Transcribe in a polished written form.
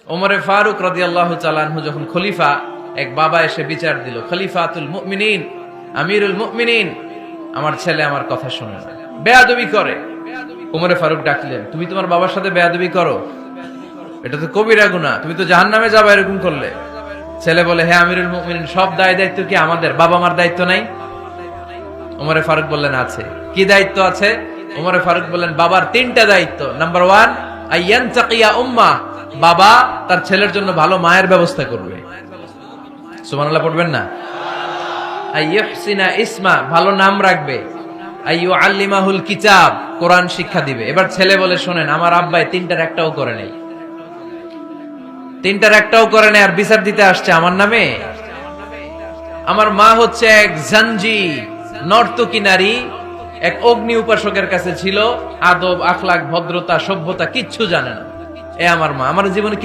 ওমরে ফারুক রাদিয়াল্লাহু তাআলা আনহু যখন খলিফা, এক বাবা এসে বিচার দিল, খলিফাতুল মুমিনিন, আমিরুল মুমিনিন, আমার ছেলে আমার কথা শুনে না, বেয়াদবি করে। ওমরে ফারুক ডাকলেন, তুমি তোমার বাবার সাথে বেয়াদবি করো? এটা তো কবিরা গুনাহ, তুমি তো জাহান্নামে যাবে এরকম করলে। ছেলে বলে, হ্যাঁ আমিরুল মুমিনিন, সব দায় দায়িত্ব কি আমাদের? বাবা মার দায়িত্ব নাই? ওমরে ফারুক বললেন, আছে। কি দায়িত্ব আছে? ওমরে ফারুক বললেন, বাবার 3টা দায়িত্ব। নাম্বার 1, আইয়ানতাকিয়া উম্মাহ, বাবা তার ছেলের জন্য ভালো মায়ের ব্যবস্থা করবে। সুবহানাল্লাহ পড়বেন না? আইয়ুহসিনা ইসমা, ভালো নাম রাখবে। আইয়ুআল্লিমাহুল কিতাব, কোরআন শিক্ষা দিবে। এবার ছেলে বলে, শোনেন, আমার আব্বাই 3টার একটাও করে নাই, 3টার একটাও করে নাই, আর বিচার দিতে আসছে আমার নামে। আমার মা হচ্ছে এক জাঞ্জি, নর্তকী নারী, এক অগ্নি উপাসকের কাছে ছিল, আদব আখলাক ভদ্রতা সভ্যতা কিচ্ছু জানে না। এ আমার মা, আমার জীবনে